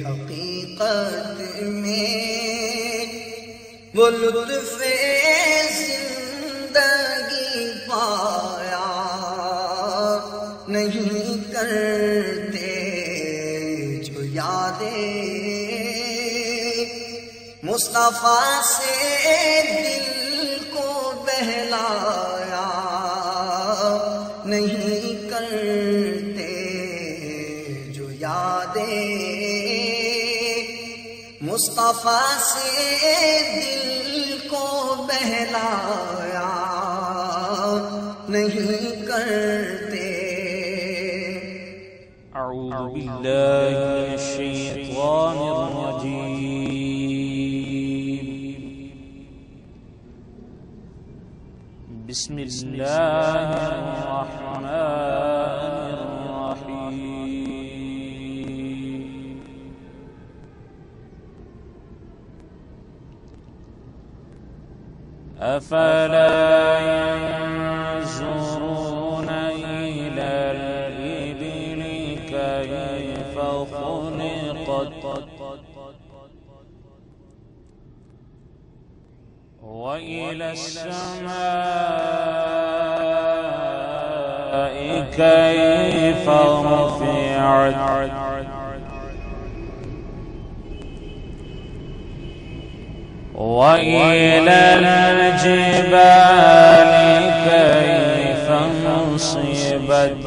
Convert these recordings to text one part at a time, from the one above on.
حقیقت میں وہ لطف زندگی پایا نہیں کرتے جو یادیں مصطفیٰ سے دل کو بہلایا نہیں کرتے جو یادیں مصطفیٰ سے دل کو بہلایا نہیں کرتے. اعوذ باللہ من الشیطان الرجیم. بسم اللہ الرحمن الرحیم. افلا ينظرون إلى الإبل كيف خلقت وإلى السماء كيف رفعت وإلى الجبال كيف نصبت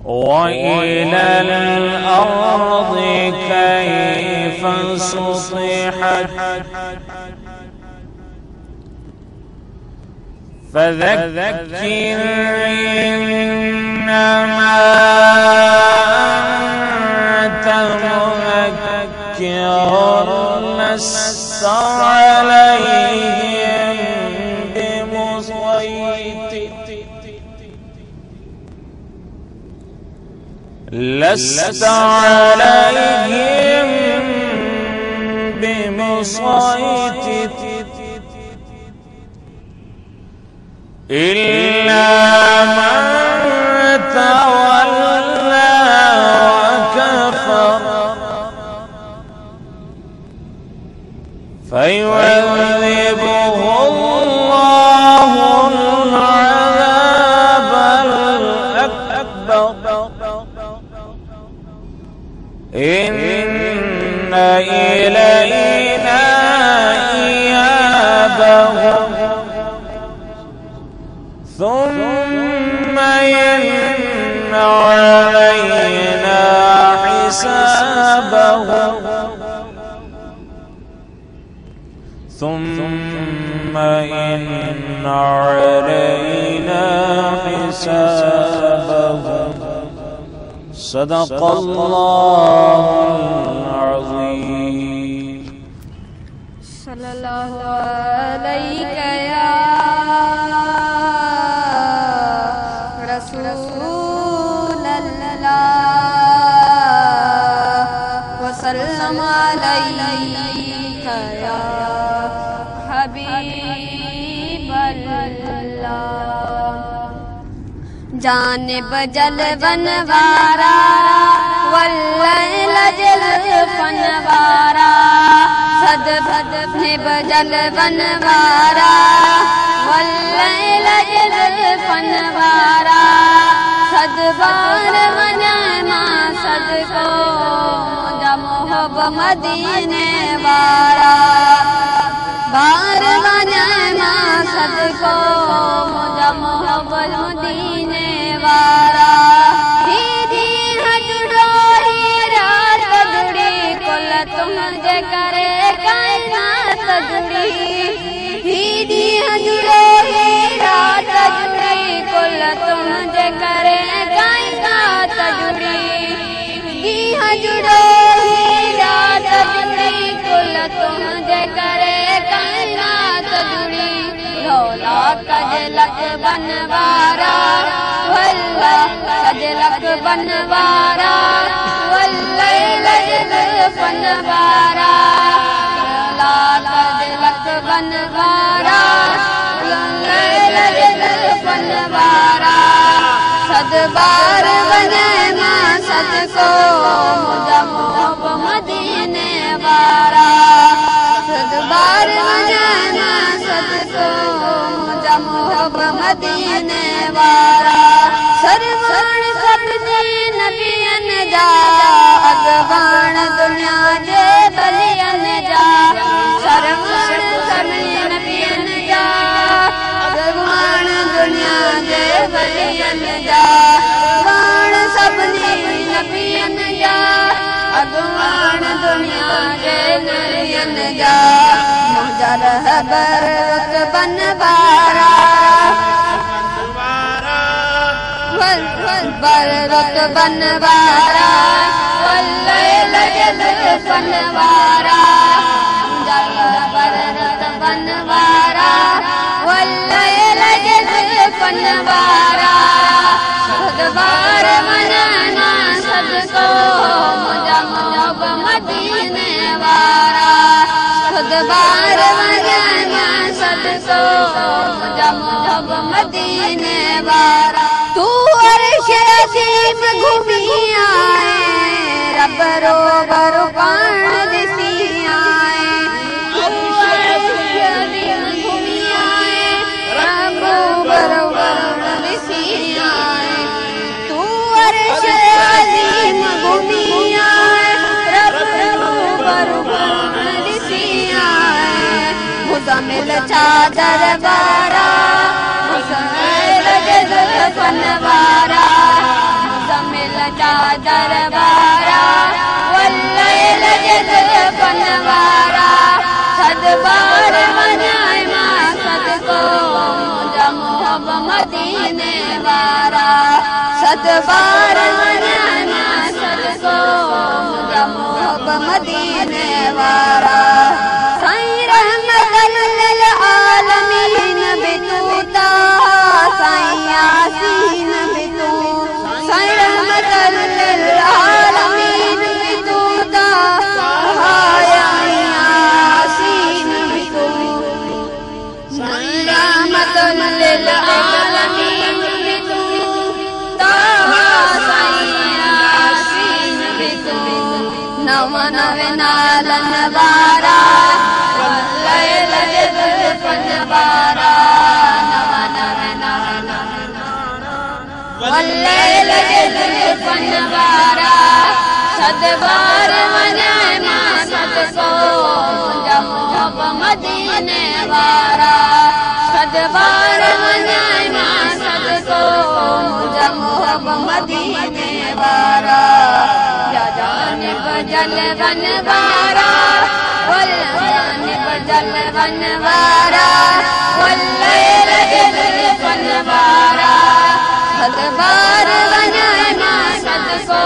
وإلى الأرض كيف سطحت فذكر إنما لست عليهم بمسيطر لست عليهم بمسيطر إلا من تولى وكفر فيعذبه الله العذاب الأكبر إن إلينا إيابهم ثم إن علينا حسابهم ثم إن علينا حسابهم. صدق الله العظيم. صلى الله عليك يا رسول الله وسلم عليك يا حبیب اللہ. جانب جلوانوارا واللیل جلوانوارا صدب جلوانوارا واللیل جلوانوارا صدبار ونعما صدقو جا محب مدینے وارا بار ونعما صدقو مجھا محبت مدینے وارا. ہی دی ہجڑو ہی رات جڑی کل تمجھے کرے کائنات جڑی. ہی دی ہجڑو ہی رات جڑی کل تمجھے کرے کائنات جڑی. ہی ہجڑو ہی رات جڑی کل تمجھے کرے کائنات جڑی. رولا کجلک بنوارا واللہ کجلک بنوارا واللیل جلوانوارا رولا کجلک بنوارا واللیل جلوانوارا صدبار صدقو مجھا محب مدینے وارا صد بار وجانا صدقو مجھا محب مدینے وارا سرمان سبنی نبیان جا اگوان دنیا جے بلیان جا سرمان سبنی نبیان جا اگوان دنیا جے بلیان جا وان سبنی نبیان جا اگوان دنیا جے بلیان جا مجھا رہبر رتبن بارا رتبن بارا واللیل جزفن بارا رہبر رتبن بارا واللیل جزفن بارا صد بار منانا صدقو مجھا محب مدینے وارا صد بار منانا صدقو مجھا محب مدینے وارا تو عرش عظیم گھومی آئے رب رو برو پان دسی آئے تو عرش عظیم گھومی آئے رب رو برو پان دسی آئے تو عرش عظیم گھومی آئے رب رو برو پان دسی آئے مزمل چادر بارا فن بارا مزمل چادر بارا واللیل جزفن بارا صد بار منائے ماں صدقو مجھا محب مدینے وارا صد بار منائے ماں صدقو مجھا محب مدینے وارا سائیں رحمت للعالمین بتوتا سائیں یاسین بتو سائیں رحمت للعالمین بتوتا یاسین بتو سائیں رحمت للعالمین بتوتا سائیں یاسین بتو نو نالن بارا واللیل جزفن بارا واللیل جزفن بارا صد بار منائے ماں صدقو مجھا محب مدینے وارا صد بار منائے ماں صدقو مجھا محب مدینے وارا یا جانب جلون بارا والجانب جلون بارا واللیل جزفن بارا صد بار منائے ماں صدقو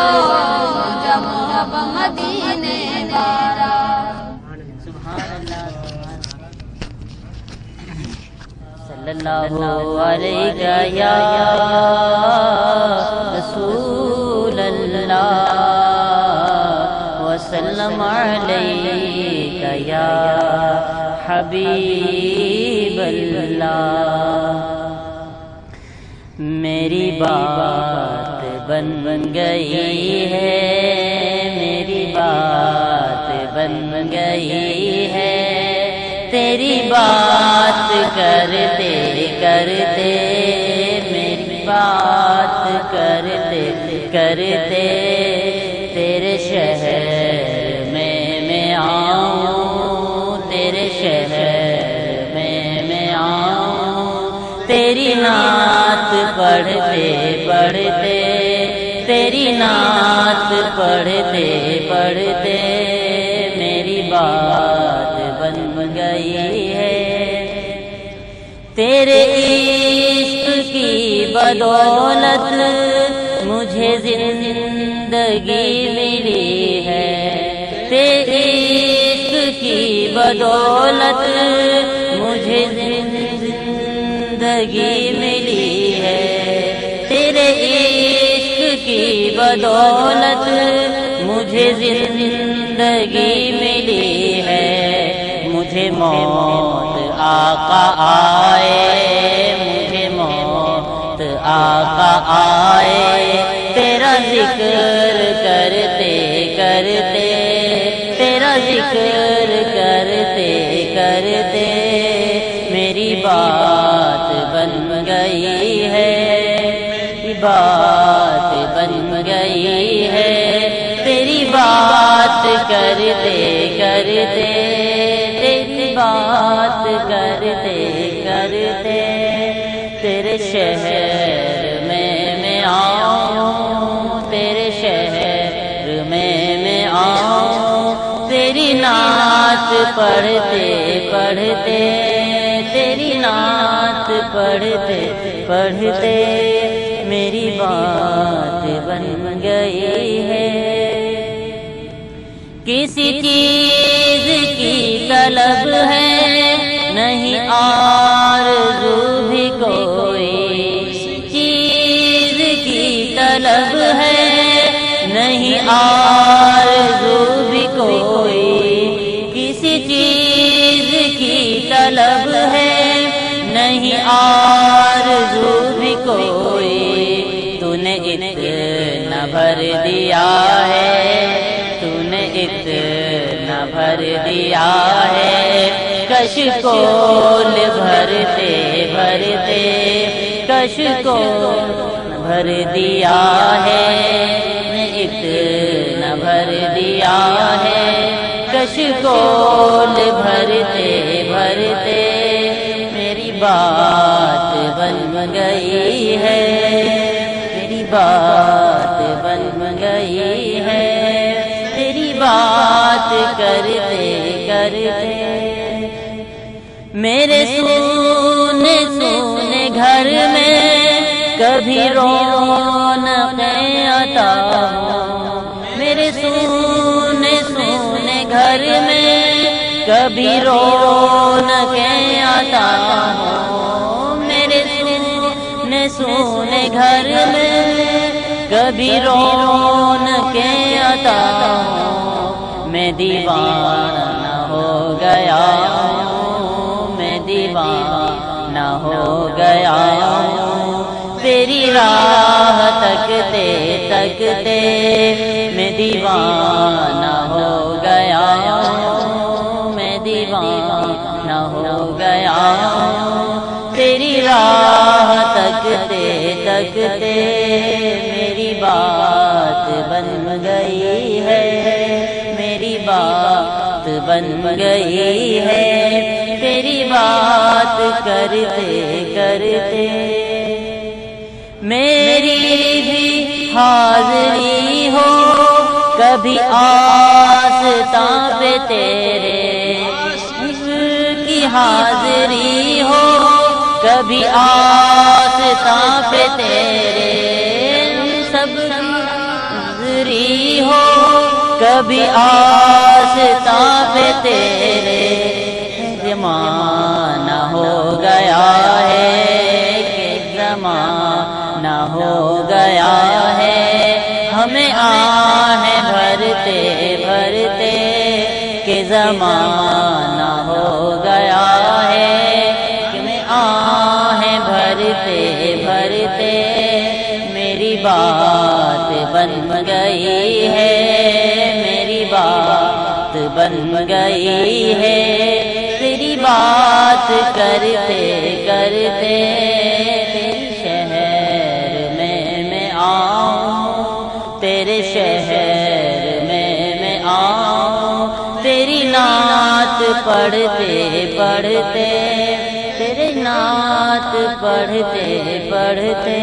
مجھا محب مدینے وارا صلی اللہ علیہ یا رسول اللہ وسلم علیہ یا حبیب اللہ میری بات بن گئی ہے میری بات بن گئی ہے تیری بات کرتے کرتے میری بات کرتے کرتے تیرے شہر میں آؤں تیرے شہر میں آؤں تیری نعت پڑھتے پڑھتے تیری نعت پڑھتے پڑھتے میری بات بن گئی ہے تیرے عشق کی بدولت مجھے زندگی ملی ہے تیرے عشق کی بدولت مجھے زندگی ملی ہے تیرے عشق کی بدولت مجھے زندگی ملی ہے مجھے موت آقا آئے مجھے موت آقا آئے تیرا ذکر کرتے کرتے تیرا ذکر کرتے کرتے میری بات بن گئی ہے، میری بات بن گئی ہے، تیری بات کرتے کرتے تیری بات کرتے کرتے تیرے شہر میں آؤں، تیرے شہر میں آؤں، تیری نعت پڑھتے پڑھتے تیری نعت پڑھتے پڑھتے میری بات بن گئی ہے۔ کسی چیز کی طلب ہے نہیں آرزو بھی کوئی، چیز کی طلب ہے نہیں آرزو بھی کوئی، کسی چیز کی طلب ہے نہیں آرزو بھی کوئی، تو نے اتنا بھر دیا ہے، تو نے اتنا بھر دیا ہے، کشکول بھرتے بھرتے کشکول بھر دیا ہے، نے اتنا بھر دیا ہے، کشکول بھرتے بھرتے میری بات بن گئی ہے، میری بات بن گئی ہے، تیری بات کرتے کرتے میرے سونے سونے گھر میں کبھی رونقیں عطا ہو، میرے سونے سونے گھر میں کبھی رونقیں عطا ہو، میرے سونے سونے گھر میں کبھی رونقیں عطا ہو، میں دیوانہ ہو گیا ہوں، میں دیوانہ ہو گیا ہوں، تیری راہ تکتے تکتے میں دیوانہ ہو گیا ہوں، میں دیوانہ ہو گیا ہوں، تیری راہ تکتے تکتے میری بات بن گئی ہے، میری بات بن گئی ہے، تیری بات کرتے کرتے میری بھی حاضری ہو کبھی آستاں پہ تیرے، کی حاضری ہو کبھی آستاں پہ تیرے، سب حاضری ہو کبھی آستاں پہ تیرے، زمانہ ہو گیا ہے کہ زمانہ ہو گیا ہے، ہمیں آہیں بھرتے بھرتے کہ زمانہ ہو گیا ہے، ہمیں آہیں بھرتے بھرتے میری بات بن گئی ہے، میری بات بن گئی ہے، تیری بات کرتے کرتے تیرے شہر میں آؤں، تیرے شہر میں آؤں، تیری نعت پڑھتے پڑھتے تیرے نعت پڑھتے پڑھتے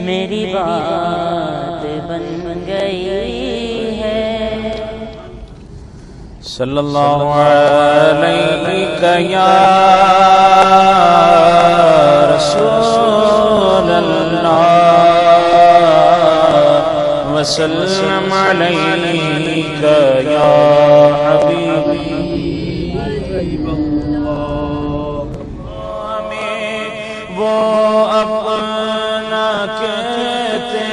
میری بات بن گئی ہے۔ صلی اللہ علیہ یا رسول اللہ وسلم علیہ یا حبیبی وہ اپنا کہتے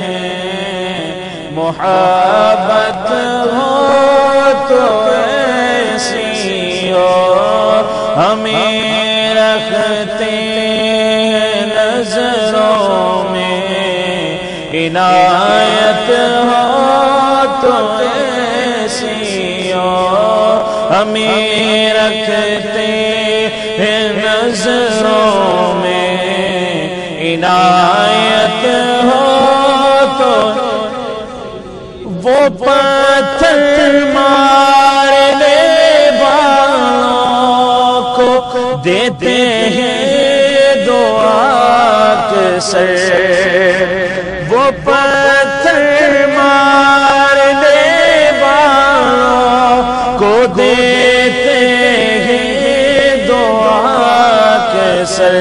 ہیں، محبت ہو تو ایسی ہو، ہمیں رکھتے نظروں میں عنایت ہو تو ایسی ہو ہمیں رکھتے ہیں نظروں میں عنایت ہو تو وہ پتھر مارنے والوں کو دیتے ہیں دعا اکثر وہ پتھر مارنے والوں کو دیتے ہیں دعا اکثر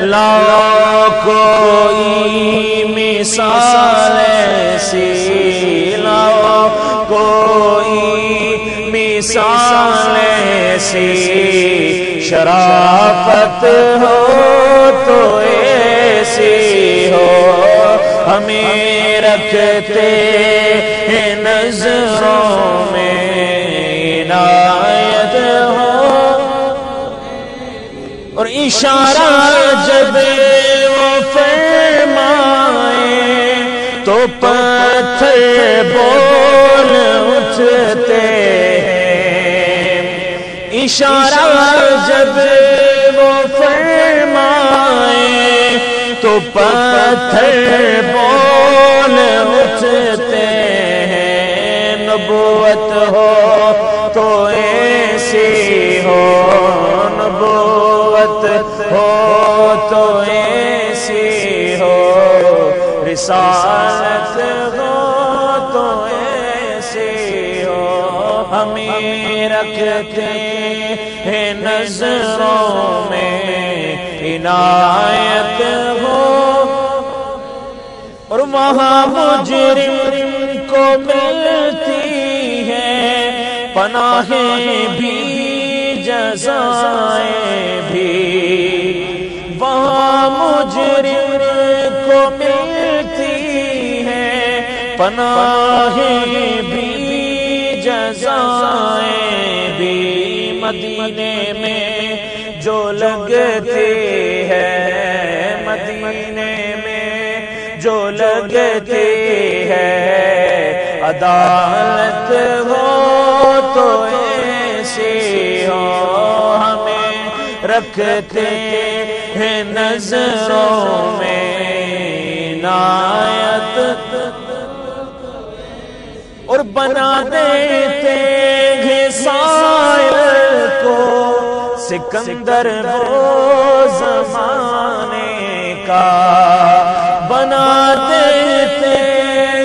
لاؤ کوئی مثال ایسی لاؤ کوئی مثال ایسی شرافت ہو تو ایسی ہو ہمیں رکھتے ہیں نظروں میں عنایت ہو اور اشارہ جب وہ فرمائے تو پتھر بول اٹھتے ہیں اشارہ جب وہ فرمائے تو پتھر بول اٹھتے ہیں نبوت ہو تو ایسی ہو نبوت ہو تو ایسی ہو رسالت ہو تو ایسی ہو ہمیں رکھتے ہیں نظروں میں عنایت ہو اور وہاں مجرم کو ملتی ہے پناہیں بھی جزائیں بھی وہاں مجرم کو ملتی ہے پناہیں بھی جزائیں بھی مدینے میں جو لگتی ہے مدینے میں جو لگتی ہے عدالت ہو تو ایسی ہو ہمیں رکھتے ہیں نظروں میں عنایت اور بنا دیتے ہیں سائل کو سکندر وہ زمانے کا بنا دیتے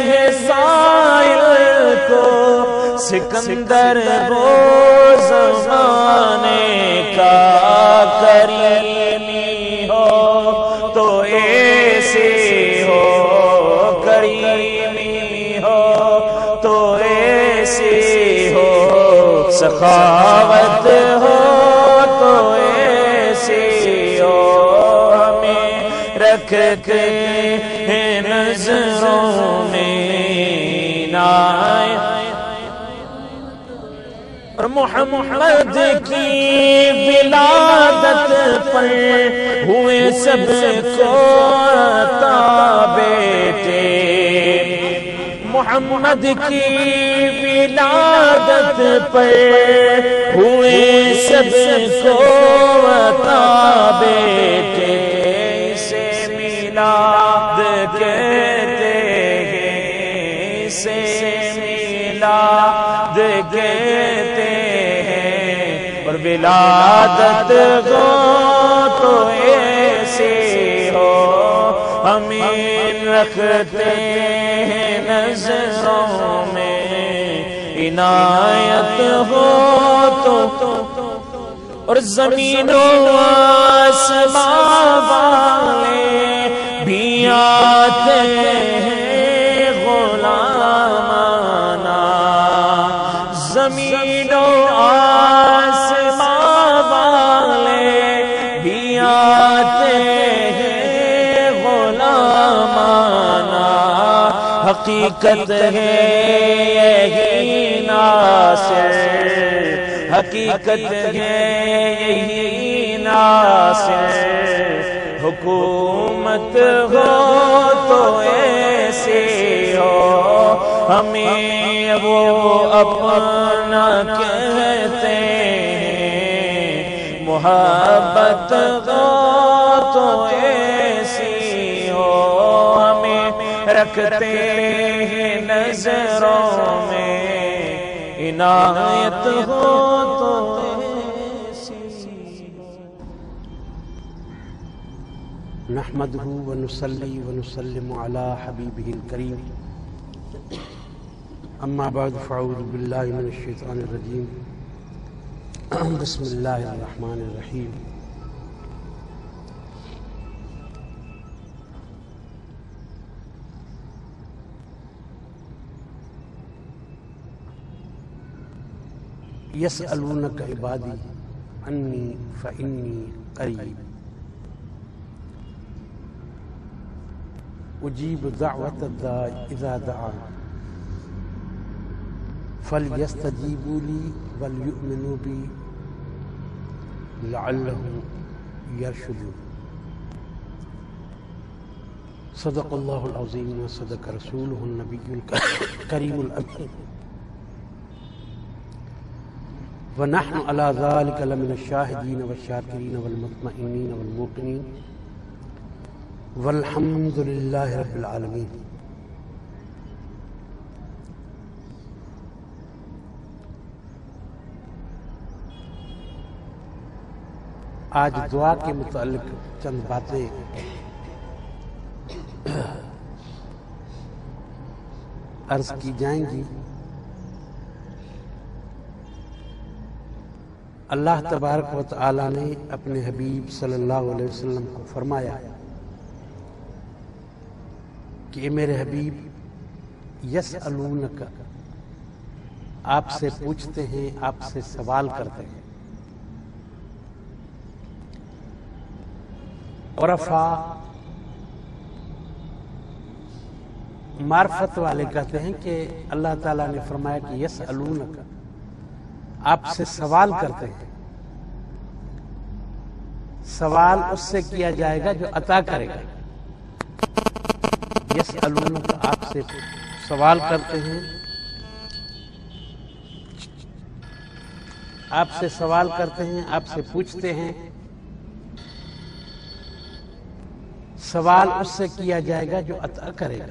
ہیں سائل کو سکندر وہ زمانے کا کریمی ہو تو ایسی ہو کریمی ہو تو ایسی ہو سخاوت ہو تو ایسی ہو ہمیں رکھتے ہیں نظروں میں عنایت اور محمد کی ولادت پر ہوئے سب کو عطا بیٹے محمد کی ولادت پر ہوئے سب کو عطا بیٹے اسے میلاد کہتے ہیں اسے میلاد کہتے ہیں اور ولادت ہو تو ایسی ہو ہمیں رکھتے ہیں نظروں میں عنایت ہو تو اور زمین و آسمان والے بھی آتے ہیں غلامانہ زمین و آسمان والے بھی آتے ہیں غلامانہ حقیقت ہے یہی ناصر حقیقت ہے یہی ناصر حکومت ہو تو ایسی ہو ہمیں وہ اپنا کہتے ہیں محبت ہو تو ایسی ہو ہمیں رکھتے ہیں نظروں میں عنایت ہو تو نحمده ونصلي ونسلم على حبيبه الكريم اما بعد فاعوذ بالله من الشيطان الرجيم بسم الله الرحمن الرحيم يسألونك عبادي عني فإني قريب اجیب دعوت الداع اذا دعان فلیستجیبوا لی وليؤمنوا بی لعلهم یرشدون صدق اللہ العظیم وصدق رسولہ النبی الکریم الامین ونحن على ذلك لمن الشاہدین والشاکرین والمطمئنین والموقنین والحمد للہ رب العالمین۔ آج دعا کے متعلق چند باتیں عرض کی جائیں گی۔ اللہ تبارک و تعالی نے اپنے حبیب صلی اللہ علیہ وسلم کو فرمایا کہ میرے حبیب یسألونک، آپ سے پوچھتے ہیں، آپ سے سوال کرتے ہیں۔ عرفاء معرفت والے کہتے ہیں کہ اللہ تعالیٰ نے فرمایا کہ یسألونک، آپ سے سوال کرتے ہیں۔ سوال اس سے کیا جائے گا جو عطا کرے گا۔ یسألونک، آپ سے سوال کرتے ہیں، آپ سے سوال کرتے ہیں، آپ سے پوچھتے ہیں۔ سوال اس سے کیا جائے گا جو عطا کرے گا،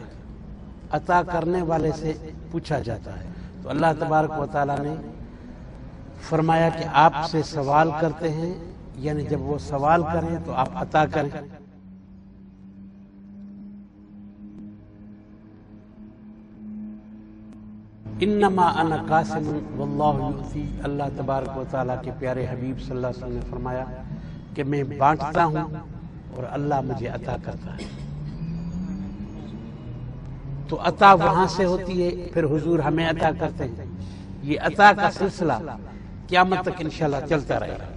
عطا کرنے والے سے پوچھا جاتا ہے۔ تو اللہ تبارک و تعالیٰ نے فرمایا کہ آپ سے سوال کرتے ہیں، یعنی جب وہ سوال کریں تو آپ عطا کریں۔ انما انا قاسم واللہ یؤتی، اللہ تبارک و تعالیٰ کے پیارے حبیب صلی اللہ علیہ وسلم نے فرمایا کہ میں بانٹتا ہوں اور اللہ مجھے عطا کرتا ہے۔ تو عطا وہاں سے ہوتی ہے، پھر حضور ہمیں عطا کرتے ہیں۔ یہ عطا کا سلسلہ قیامت تک انشاءاللہ چلتا رہے گا۔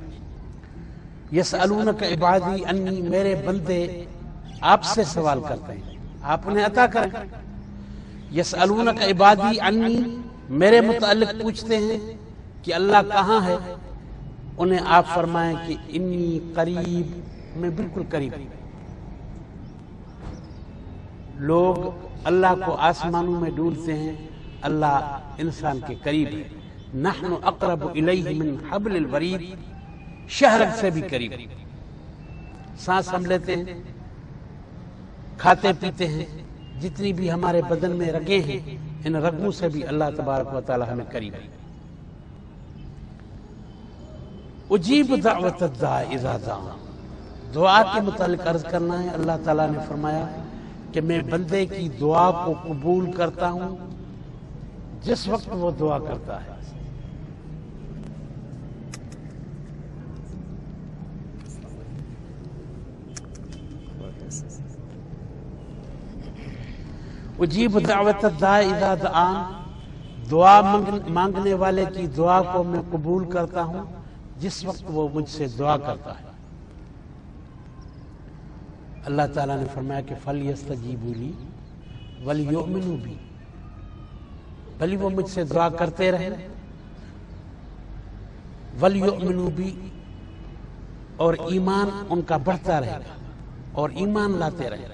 یسألونک عبادی انی، میرے بندے آپ سے سوال کرتے ہیں، آپ انہیں عطا کریں۔ یسألونک عبادی انی، میرے متعلق پوچھتے ہیں کہ اللہ کہاں ہے، انہیں آپ فرمائیں کہ انی قریب، میں بالکل قریب۔ لوگ اللہ کو آسمانوں میں ڈھونڈتے ہیں، اللہ انسان کے قریب ہے۔ نحن اقرب الیہ من حبل الورید، شہرک سے بھی قریب۔ سانس ہم لیتے ہیں، کھاتے پیتے ہیں، جتنی بھی ہمارے بدن میں رگیں ہیں، ان رگوں سے بھی اللہ تبارک و تعالی ہمیں قریب ہے۔ اجیب دعوت الداع اذا دعان، دعا کے متعلق عرض کرنا ہے۔ اللہ تعالیٰ نے فرمایا کہ میں بندے کی دعا کو قبول کرتا ہوں جس وقت وہ دعا کرتا ہے۔ اجیب دعوت الداع اذا دعان، دعا مانگنے والے کی دعا کو میں قبول کرتا ہوں جس وقت وہ مجھ سے دعا کرتا ہے۔ اللہ تعالیٰ نے فرمایا کہ فَلْيَسْتَجِيبُوا لِي وَلْيُؤْمِنُوا بِي، بھلی وہ مجھ سے دعا کرتے رہیں، وَلْيُؤْمِنُوا بِي، اور ایمان ان کا بڑھتا رہے گا، اور ایمان لاتے رہیں،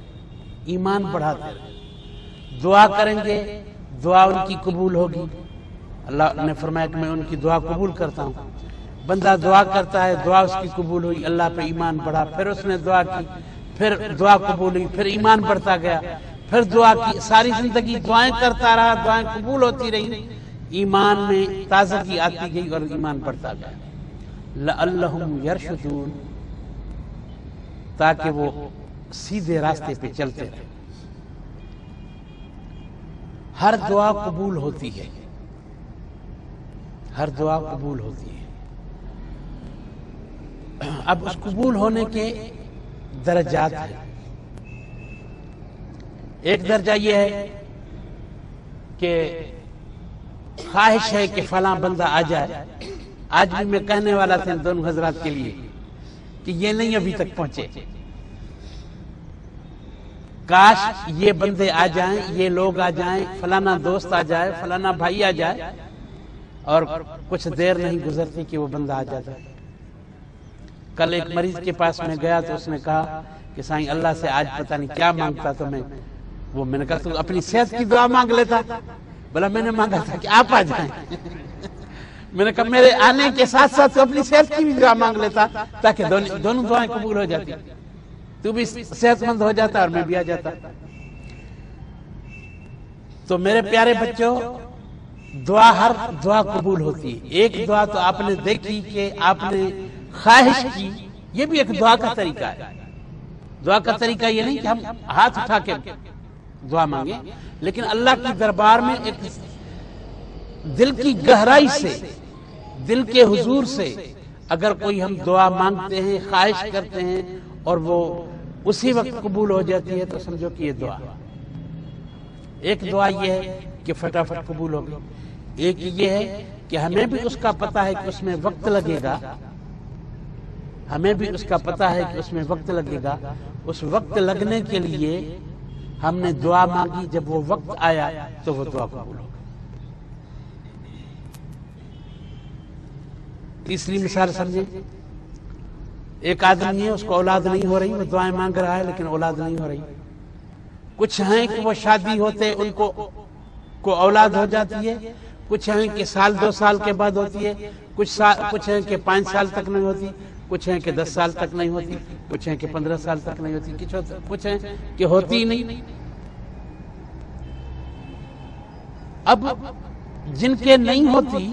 ایمان بڑھاتے رہیں، دعا کریں گے دعا ان کی قبول ہوگی۔ اللہ نے فرمایا کہ میں ان کی دعا قبول کرتا ہوں۔ بندہ دعا کرتا ہے، دعا اس کی قبول ہوئی، اللہ پہ ایمان بڑھا، پھر اس نے دعا کی، پھر دعا قبول ہوئی، پھر ایمان بڑھتا گیا، پھر دعا کی، ساری زندگی دعائیں کرتا رہا، دعائیں قبول ہوتی رہی، ایمان میں تازگی آتی گئی اور ایمان بڑھتا گیا۔ لعلہم یرشدون، تاکہ وہ سیدھے راستے پہ چلتے رہیں۔ ہر دعا قبول ہوتی ہے، ہر دعا قبول ہوتی ہے۔ اب اس قبول ہونے کے درجات ہیں۔ ایک درجہ یہ ہے کہ خواہش ہے کہ فلاں بندہ آ جائے۔ آج بھی میں کہنے والا تھا ان دونوں حضرات کے لیے کہ یہ نہیں ابھی تک پہنچے، کاش یہ بندے آ جائیں، یہ لوگ آ جائیں، فلانا دوست آ جائے، فلانا بھائی آ جائے، اور کچھ دیر نہیں گزرتی کہ وہ بندہ آ جاتا ہے۔ کل ایک مریض کے پاس میں گیا تو اس نے کہا کہ سائیں اللہ سے آج پتہ نہیں کیا مانگتا تو میں نے کہا تو اپنی صحت کی دعا مانگ لیتا۔ بولا میں نے مانگا تھا کہ آپ آ جائیں۔ میں نے کہا میرے آنے کے ساتھ ساتھ تو اپنی صحت کی بھی دعا مانگ لیتا تاکہ دونوں دعائیں قبول ہو جاتی، تو بھی صحت مند ہو جاتا اور میں بھی آ جاتا۔ تو میرے پیارے بچوں، دعا ہر دعا قبول ہوتی ہے۔ ایک دعا تو آپ نے دیکھی کہ آپ نے خواہش کی، یہ بھی ایک دعا کا طریقہ ہے۔ دعا کا طریقہ یہ نہیں کہ ہم ہاتھ اٹھا کے دعا مانگیں، لیکن اللہ کی دربار میں ایک دل کی گہرائی سے، دل کے حضور سے اگر کوئی ہم دعا مانگتے ہیں، خواہش کرتے ہیں اور وہ اسی وقت قبول ہو جاتی ہے تو سمجھو کہ یہ دعا۔ ایک دعا یہ ہے کہ فٹافٹ قبول ہوگی، ایک یہ ہے کہ ہمیں بھی اس کا پتہ ہے کہ اس میں وقت لگے گا، ہمیں بھی اس کا پتہ ہے کہ اس میں وقت لگے گا۔ اس وقت لگنے کے لیے ہم نے دعا مانگی، جب وہ وقت آیا تو وہ دعا قبول ہوگی۔ تیسری مثال سمجھیں، ایک آدمی ہے، اس کو اولاد نہیں ہو رہی، وہ دعائیں مانگ رہا ہے لیکن اولاد نہیں ہو رہی۔ کچھ ہیں کہ وہ شادی ہوتے ان کو اولاد ہو جاتی ہے، کچھ ہیں کہ سال 2 سال کے بعد ہوتی ہے، کچھ ہیں کہ 5 سال تک نہیں ہوتی، کچھ ہیں کہ 10 سال تک نہیں ہوتی، کچھ ہیں کہ 15 سال تک نہیں ہوتی، کچھ ہیں کہ ہوتی ہی نہیں۔ اب جن کے نہیں ہوتی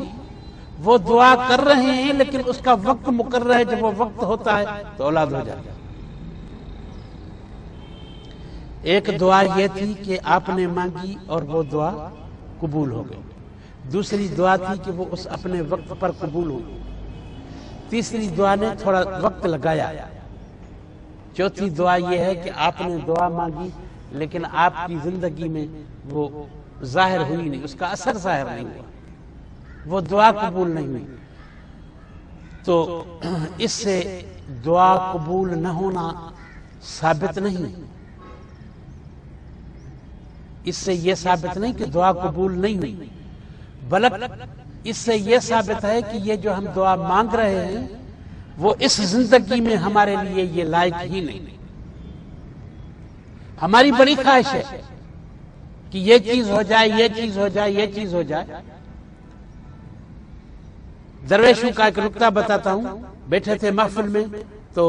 وہ دعا کر رہے ہیں لیکن اس کا وقت مقرر ہے، جب وہ وقت ہوتا ہے تو اولاد ہو جاتی ہے۔ ایک دعا یہ تھی کہ آپ نے مانگی اور وہ دعا قبول ہو گئی، دوسری دعا تھی کہ وہ اس اپنے وقت پر قبول ہوئی، تیسری دعا نے تھوڑا وقت لگایا، چوتھی دعا یہ ہے کہ آپ نے دعا مانگی لیکن آپ کی زندگی میں وہ ظاہر ہوئی نہیں، اس کا اثر ظاہر نہیں ہوا، وہ دعا قبول نہیں ہوئی۔ تو اس سے دعا قبول نہ ہونا ثابت نہیں، اس سے یہ ثابت نہیں کہ دعا قبول نہیں ہوئی، بلکہ اس سے یہ ثابت ہے کہ یہ جو ہم دعا مانگ رہے ہیں وہ اس زندگی میں ہمارے لیے یہ لائق ہی نہیں۔ ہماری بڑی خواہش ہے کہ یہ چیز ہو جائے، یہ چیز ہو جائے، یہ چیز ہو جائے۔ درویشوں کا ایک نکتہ بتاتا ہوں، بیٹھے تھے محفل میں تو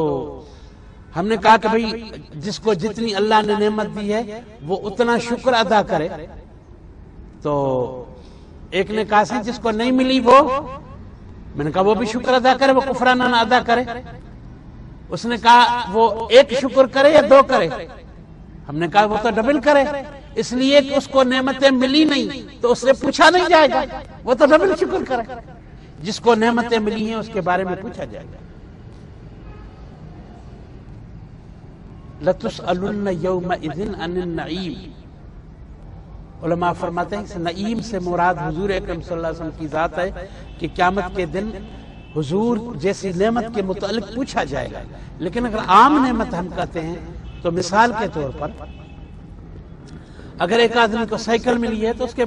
ہم نے کہا کہ بھئی جس کو جتنی اللہ نے نعمت دی ہے وہ اتنا شکر ادا کرے، تو ایک نے کہا سی جس کو نہیں ملی وہ، میں نے کہا وہ بھی شکر ادا کرے، وہ کفرانہ نہ ادا کرے۔ اس نے کہا وہ ایک شکر کرے یا 2 کرے، ہم نے کہا وہ تو ڈبل کرے، اس لیے کہ اس کو نعمتیں ملی نہیں تو اس سے پوچھا نہیں جائے گا، وہ تو ڈبل شکر کرے۔ جس کو نعمتیں ملی ہیں اس کے بارے میں پوچھا جائے گا۔ لَتُسْأَلُنَّ يَوْمَئِذٍ عَنِ النَّعِيمِ، علماء فرماتے ہیں کہ نعیم سے مراد حضور اکرم صلی اللہ علیہ وسلم کی ذات ہے کہ قیامت کے دن حضور جیسی نعمت کے متعلق پوچھا جائے گا۔ لیکن اگر عام نعمت ہم کہتے ہیں تو مثال کے طور پر اگر ایک آدمی کو سائیکل ملی ہے تو اس کے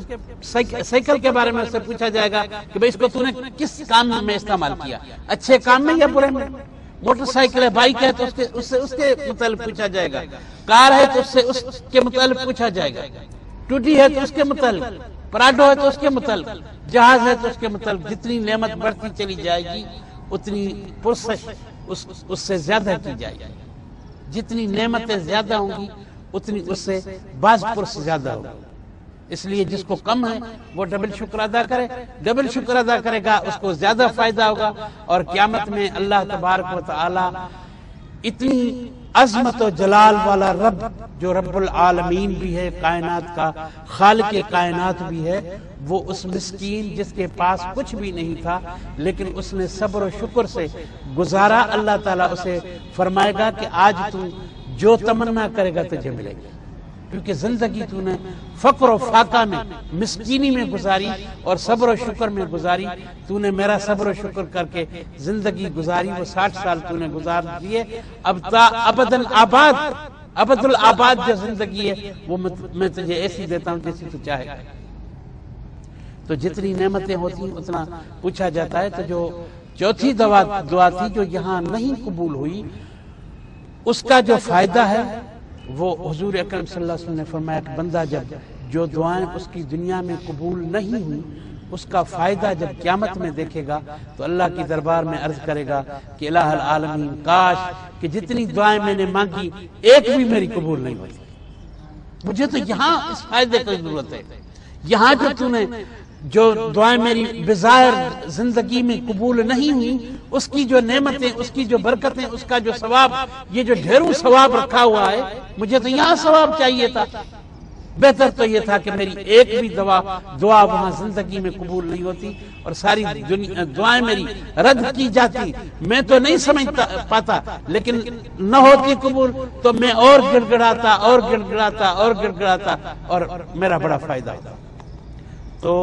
سائیکل کے بارے میں اس سے پوچھا جائے گا کہ بھئی اس کو تو نے کس کام میں استعمال کیا، اچھے کام میں یا برے میں۔ موٹر سائیکل ہے، بائک ہے تو اس کے متعلق پوچھا جائے گا، کار ہے تو اس کے متعلق پوچھا جائے گا، ٹوٹی ہے تو اس کے متعلق، پراڈو ہے تو اس کے متعلق، جہاز ہے تو اس کے متعلق. جتنی نعمت بڑھتی چلی جائے گی اتنی پرسش اس سے زیادہ کی جائے گی. جتنی نعمتیں زیادہ ہوں گی اتنی اس سے باز پرس زیادہ ہوگا. اس لیے جس کو کم ہے وہ ڈبل شکر ادا کرے، ڈبل شکر ادا کرے گا اس کو زیادہ فائدہ ہوگا. اور قیامت میں اللہ تبارک و تعالی اتنی عظمت و جلال والا رب جو رب العالمین بھی ہے، کائنات کا خالق کائنات بھی ہے، وہ اس مسکین جس کے پاس کچھ بھی نہیں تھا لیکن اس نے صبر و شکر سے گزارا، اللہ تعالیٰ اسے فرمائے گا کہ آج تو جو تمنا کرے گا تجھے ملے گا. کیونکہ زندگی تو نے فقر و فاقہ میں، مسکینی میں گزاری اور صبر و شکر میں گزاری. تو نے میرا صبر و شکر کر کے زندگی گزاری، وہ 60 سال تو نے گزار دیے. اب تا ابداً آباد، ابد الآباد جو زندگی ہے وہ میں تجھے ایسی دیتا ہوں جیسی تو چاہے. تو جتنی نعمتیں ہوتی ہیں اتنا پوچھا جاتا ہے. تو جو چوتھی دعا تھی جو یہاں نہیں قبول ہوئی، اس کا جو فائدہ ہے وہ حضور اکرم صلی اللہ علیہ وسلم نے فرمایا کہ بندہ جب جو دعائیں اس کی دنیا میں قبول نہیں ہوئی اس کا فائدہ جب قیامت میں دیکھے گا تو اللہ کی دربار میں عرض کرے گا کہ الہ العالمین، کاش کہ جتنی دعائیں میں نے مانگی ایک بھی میری قبول نہیں ہوئی. مجھے تو یہاں اس فائدے کی ضرورت ہے. یہاں جو تو نے جو دعائیں میری بظاہر زندگی میں قبول نہیں ہوئی، اس کی جو نعمتیں، اس کی جو برکتیں، اس کا جو ثواب، یہ جو ڈھیروں ثواب رکھا ہوا ہے، مجھے تو یہاں ثواب چاہیے تھا. بہتر تو یہ تھا کہ میری ایک بھی دعا وہاں زندگی میں قبول نہیں ہوتی اور ساری دعائیں میری رد کی جاتی. میں تو نہیں سمجھ پاتا، لیکن نہ ہوتی قبول تو میں اور گڑ گڑاتا اور میرا بڑا فائدہ ہوتا. تو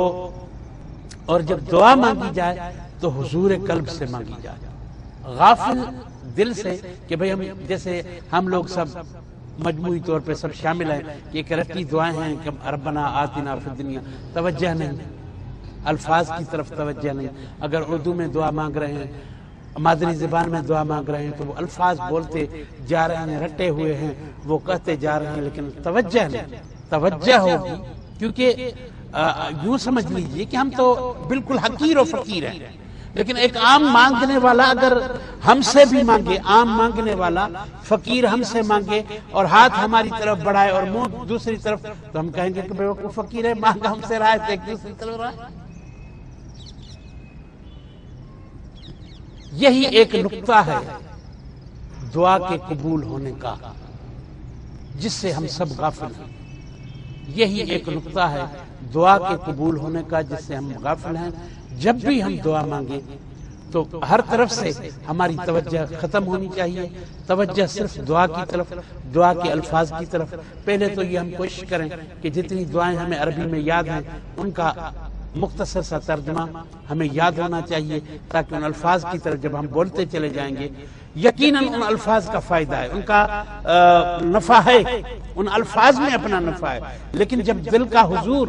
اور جب دعا مانگی جائے تو حضور قلب سے مانگی جائے، غافل دل سے کہ بھئی جیسے ہم لوگ سب مجموعی طور پہ سب شامل ہیں کہ ایک رٹی دعائیں ہیں کہ ربنا آتنا فی الدنیا، توجہ نہیں، الفاظ کی طرف توجہ نہیں. اگر اردو میں دعا مانگ رہے ہیں، مادری زبان میں دعا مانگ رہے ہیں تو وہ الفاظ بولتے جا رہے ہیں، رٹے ہوئے ہیں، وہ کہتے جا رہے ہیں، لیکن توجہ نہیں. توجہ ہوگی کیونکہ یوں سمجھ لیجئے کہ ہم تو بالکل حقیر و فقیر ہیں، لیکن ایک عام مانگنے والا اگر ہم سے بھی مانگے، عام مانگنے والا فقیر ہم سے مانگے اور ہاتھ ہماری طرف بڑھائے اور منہ دوسری طرف، تو ہم کہیں گے کہ بے وقوف فقیر ہے، مانگ ہم سے رہا ہے تو ایک دوسری طرف رہا ہے. یہی ایک نقطہ ہے دعا کے قبول ہونے کا جس سے ہم سب غافل ہیں. یہی ایک نقطہ ہے دعا کے قبول ہونے کا جس سے ہم غافل ہیں. جب بھی ہم دعا مانگیں تو ہر طرف سے ہماری توجہ ختم ہونی چاہیے، توجہ صرف دعا کی طرف، دعا کے الفاظ کی طرف. پہلے تو یہ ہم کوشش کریں کہ جتنی دعائیں ہمیں عربی میں یاد ہیں ان کا مختصر سا ترجمہ ہمیں یاد ہونا چاہیے تاکہ ان الفاظ کی طرف جب ہم بولتے چلے جائیں گے یقیناً ان الفاظ کا فائدہ ہے، ان کا نفع ہے، ان الفاظ میں اپنا نفع ہے. لیکن جب دل کا حضور،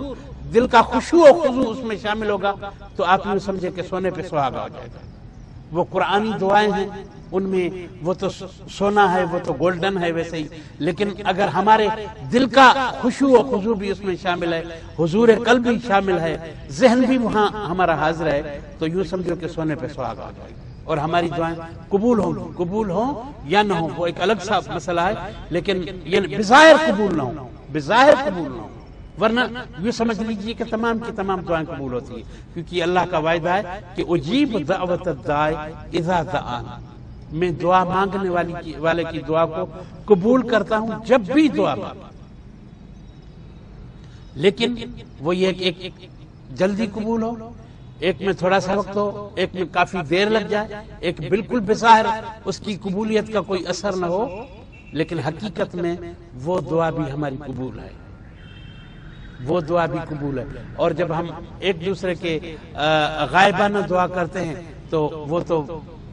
دل کا خشوع و خضوع اس میں شامل ہوگا تو آپ یوں سمجھے کہ سونے پہ سہاگا ہو جائے گا. وہ قرآنی دعائیں ہیں، ان میں وہ تو سونا ہے، وہ تو گولڈن ہے ویسے ہی، لیکن اگر ہمارے دل کا خشوع و خضوع بھی اس میں شامل ہے، حضور قلب بھی شامل ہے، ذہن بھی وہاں ہمارا حاضر ہے، تو یوں سمجھو کہ سونے پہ سہاگا ہو جائے گا اور ہماری دعائیں قبول ہوں یا نہ ہوں وہ ایک الگ سا مسئلہ ہے. لیکن یہ بظاہر قبول نہ ہوں، بظاہر قبول نہ ہوں، ورنہ یہ سمجھ لیجیے کہ تمام کی تمام دعائیں قبول ہوتی ہیں. کیونکہ اللہ کا وعدہ ہے کہ اجیب دعوت الداعی اذا دعان، میں دعا مانگنے والے کی دعا کو قبول کرتا ہوں جب بھی دعا مانگا. لیکن وہ یہ ایک جلدی قبول ہو، ایک میں تھوڑا سا وقت ہو، ایک میں کافی دیر لگ جائے، ایک بالکل بظاہر اس کی قبولیت کا کوئی اثر نہ ہو، لیکن حقیقت میں وہ دعا بھی ہماری قبول ہے، وہ دعا بھی قبول ہے. اور جب ہم ایک دوسرے کے غائبانہ دعا کرتے ہیں تو وہ تو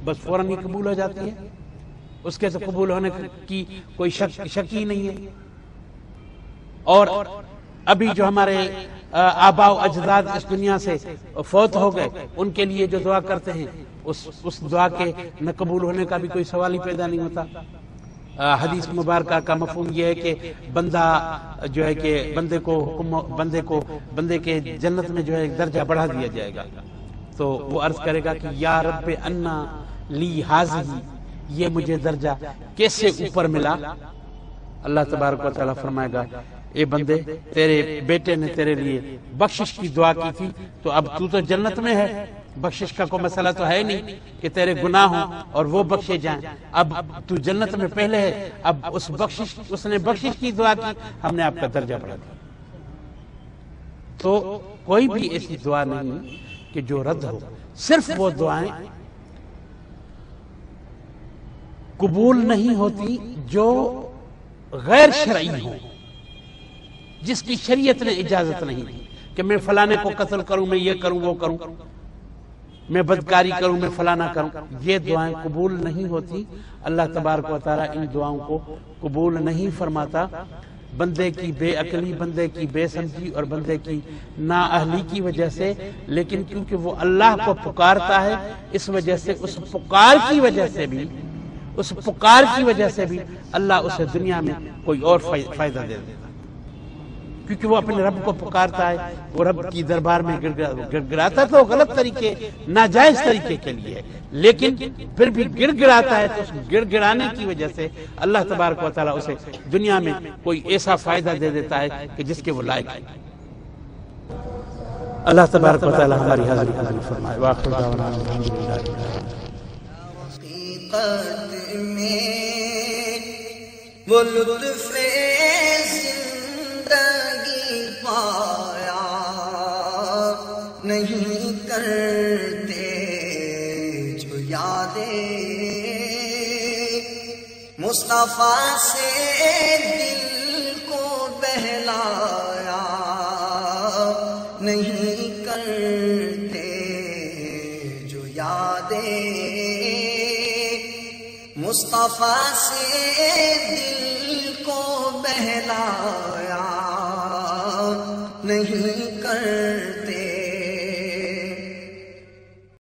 بس فوراً ہی قبول ہو جاتی ہے، اس کے تو قبول ہونے کی کوئی شک ہی نہیں ہے. اور ابھی جو ہمارے آبا و اجداد اس دنیا سے فوت ہو گئے، ان کے لیے جو دعا کرتے ہیں اس دعا کے نہ قبول ہونے کا بھی کوئی سوال ہی پیدا نہیں ہوتا۔ حدیث مبارکہ کا مفہوم یہ ہے کہ بندہ جو ہے کہ بندے کے جنت میں جو ہے ایک درجہ بڑھا دیا جائے گا، تو وہ عرض کرے گا کہ یا رب انا لی ہذہ، یہ مجھے درجہ کیسے اوپر ملا؟ اللہ تبارک و تعالیٰ فرمائے گا اے بندے، تیرے بیٹے نے تیرے لیے بخشش کی دعا کی تھی، تو اب تو جنت میں ہے، بخشش کا کوئی مسئلہ تو ہے نہیں کہ تیرے گناہ ہوں اور وہ بخشے جائیں، اب تو جنت میں پہلے ہے، اب اس نے بخشش کی دعا کی، ہم نے آپ کا درجہ بڑھا دیا۔ تو کوئی بھی ایسی دعا نہیں کہ جو رد ہو، صرف وہ دعائیں قبول نہیں ہوتی جو غیر شرعی ہوں، جس کی شریعت نے اجازت نہیں دی کہ میں فلانے کو قتل کروں، میں یہ کروں وہ کروں، میں بدکاری کروں، میں فلانا کروں، یہ دعائیں قبول نہیں ہوتی۔ اللہ تبارک و تعالیٰ ان دعاؤں کو قبول نہیں فرماتا۔ بندے کی بے عقلی، بندے کی بے سمجھی اور بندے کی نااہلی کی وجہ سے، لیکن کیونکہ وہ اللہ کو پکارتا ہے، اس وجہ سے اس پکار کی وجہ سے بھی اللہ اسے دنیا میں کوئی اور فائدہ دے دیتا، کیونکہ وہ اپنے رب کو پکارتا ہے، وہ رب کی دربار میں گڑ گڑاتا تو غلط طریقے، ناجائز طریقے کے لیے، لیکن پھر بھی گڑ گڑاتا ہے، تو اس گڑ گڑانے کی وجہ سے اللہ تبارک و تعالیٰ اسے دنیا میں کوئی ایسا فائدہ دے دیتا ہے کہ جس کے وہ لائق ہے۔ اللہ تبارک و تعالیٰ ہماری حاضری قبول فرمائے۔ وآخر دعوانا الحمدللہ رب العالمین۔ حقیقت میں وہ لطف زندگی پایا نہیں کرتے جو یادیں مصطفیٰ سے دل کو بہلایا نہیں کرتے جو یادیں مصطفیٰ سے دل کو بہلایا نہیں کرتے